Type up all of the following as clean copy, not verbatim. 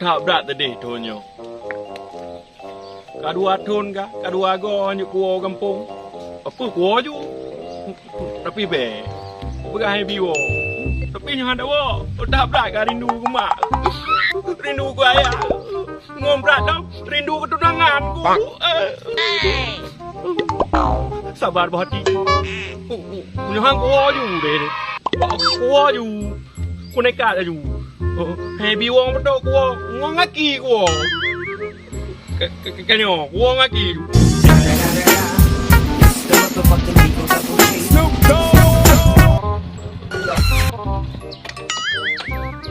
tak berat tadi tonyo. Kadua ton ka, kadua go nyu kuo kampung. Apa kuo ju? Tapi be. Pegang biwo. Tapi nyu ada wo. Tak berat ka rindu ku mak. Rindu ku ayah. Ngom berat dah. Rindu ketunangan ku. Sabar bahati. Nyu hang kuo ju deh. Kuo ju. Ku nekat ju. Hai biwong betul kuo. Ngong ngaki kuo. Kanyo, kuo ngaki.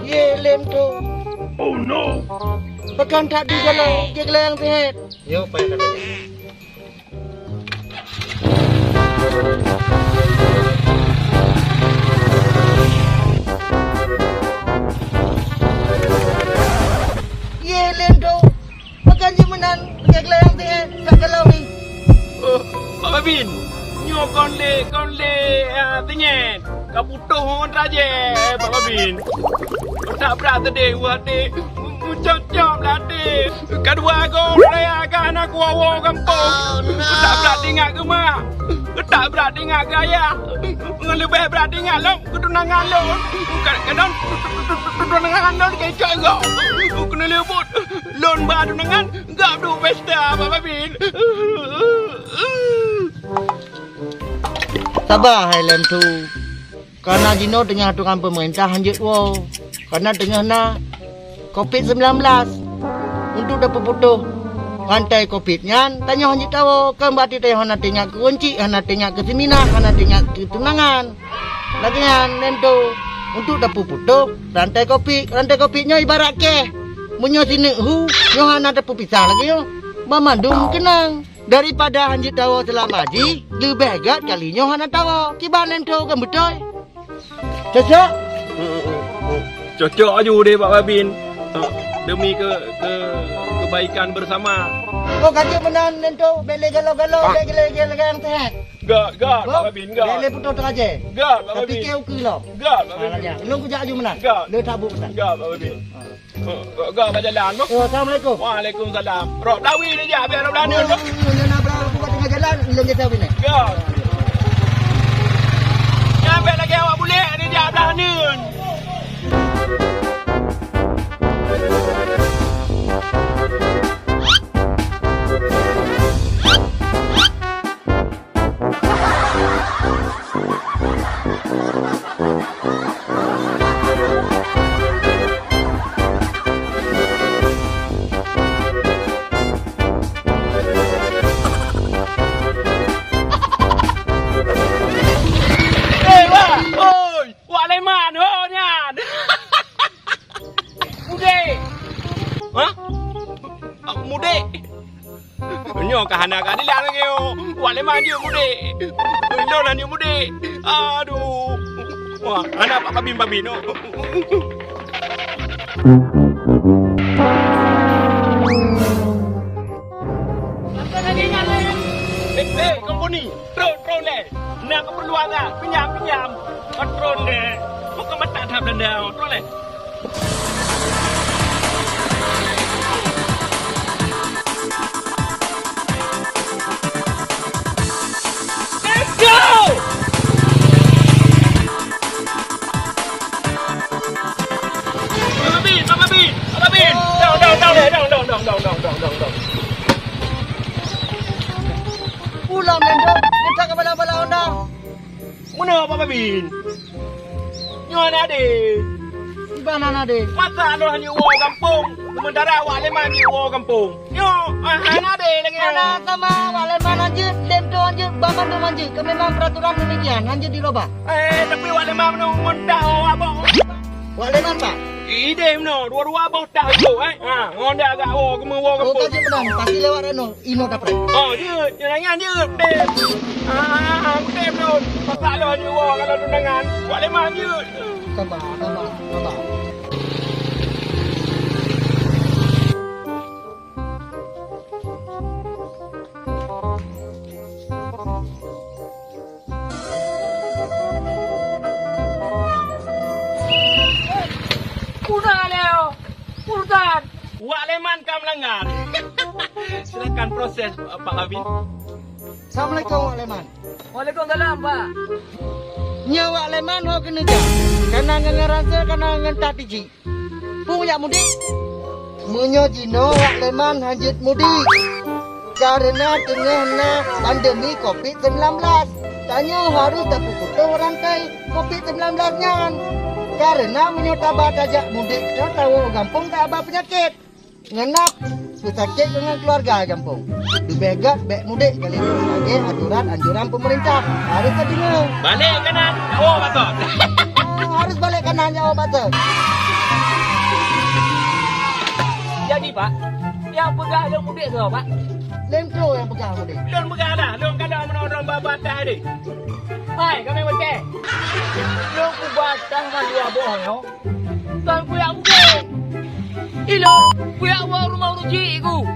Ye lem tu. Oh no. Pekan tak di kalau dia gelang sehat. Yo, payah kata. Ye lem tu. Pekan je menang dia gelang sehat. Tak kalau ni. Pak Bin, nyo kon le tingin. Kaputuh hon raje, Pak Bin. Tak berat tadi, wadi. Muncap-cap lah tadi. Kedua go raya kan aku awo kampung. Tak berat tinggal ke mak. Tak berat tinggal ke ayah. Lebih berat tinggal lo, ketunangan lo. Kadang ketunangan lo kecok kau. Kena lebut. Lon baru tunangan, enggak perlu pesta, Pak Bin. Sabar hai lem tu. Karena Jino tengah tukang pemerintah hanjut wo. Karena tengah na COVID-19. Untuk dapat putuh rantai COVID-nya, tanya hanjut tahu kembali tanya hana tengah kunci, hana tengah ke seminar, hana tengah ke tunangan. Lagi lem tu untuk dapat putuh rantai COVID-nya ibarat ke. Munyo sini nyo hana dapat pisah lagi yo. Mamandung kenang. Daripada hanjut tahu selama haji, lebih agak kali nyo hana tahu. Kiban lem tu kan betul. Cocok? Cocok aja deh Pak Bin. Demi kebaikan bersama. Kau kaji menan nentu beli galau-galau beli yang sehat. Gak Pak Bin, gak. Beli putus teraje. Gak Pak Tapi Bin. kau kilo. Gak Pak Bin. Lu kujak aju menan. Gak. Lu tabuk menan. Gak Pak Bin. Gak berjalan tu. Assalamualaikum. Waalaikumsalam. Rok dawi ni je biar berani tu. Nak berapa buat tengah jalan lu kita bini. Gak. Nyampe lagi awak boleh ni je berani. Kahana kadilan lagi yo. Wale mandi mude. Lo nani mude. Aduh. Wah, anak Pak Babin. Apa lagi ngale? Komponi. Drone le. Nak keperluan tak? Pinjam. Drone le. Bukan mata tahap dandau. Drone le. Pulang nentu. Kita ke bala-bala onda. Mana Pak Babin? Nyon ade. Mana nade? Masa lo hanya wo kampung. Sementara awak leman di wo kampung. Yo, ana ade lagi. Mana sama wale mana je, tentu anje, bamandu manje. Memang peraturan demikian, anje dirubah. Tapi awak leman menunggu dah abang. Wale man pak? Ide mno, dua-dua abang dah itu. Ngonda agak wo kamu wo Oh kampung. kaji menang, pasti lewat reno, ino dapet. Oh, dia jangan dia dem. Dem mno. Masa lo hanya wo kalau tunangan. Awak leman je. Sabar. Udah Leo. Urusan. Wak Leman kau melanggar. Silakan proses Pak Abin. Assalamualaikum Wak Leman. Waalaikumsalam, Pak. Nya Wak Leman ho kena ja. Kana ngerasa kana ngentat tiji. Punya mudik. Munyo jino Wak Leman hanjit mudik. Karena tengah pandemi COVID-19. Tanya harus dapat putus rantai COVID-19 nyan. Karena munyo tabah tajak mudik. Kau tahu gampung tak ada penyakit. Ngenap sakit dengan keluarga kampung. Dubegat bek mudik kali ini sebagai aturan anjuran pemerintah. Harus dengar. Balik kanan. Oh, betul. Harus balik kanan jauh batal. Jadi, Pak, yang pegang yang mudik tu, Pak. Lemkro yang pegang mudik. Lon pegang dah. Lon kada orang babatah ni. Hai, kami macam. Lu ku batah dengan dua bohong, yo. Tuan ku yang mudik. Ilo, ku yang bawa rumah uruji ku.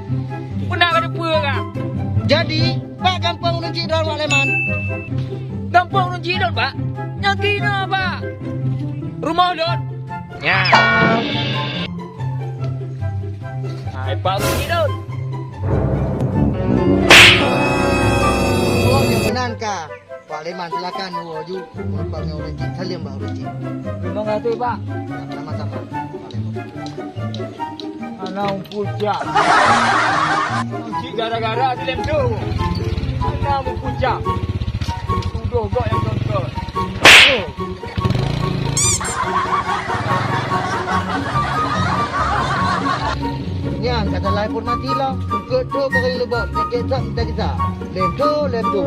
Pernah kada pulang kan? Jadi, Pak Gampang Uruji Don Wak Leman. Gampang uruji don, Pak. Yang kena, Pak. Rumah don. Ya. Hai, Pak uruji don. Oh, yang benar kah? Wak Leman silakan Uruji. Merupakan Uruji. Salim Pak Uruji. Terima kasih, Pak. Sama-sama. Wak Leman. Anak puncak. Uji gara-gara di lem tu. Anak puncak. Tuduh kau yang tonton. Nyan kata lain pun matilah. Tukut tu pakai lebok. Sakit tak kita. Lem tu.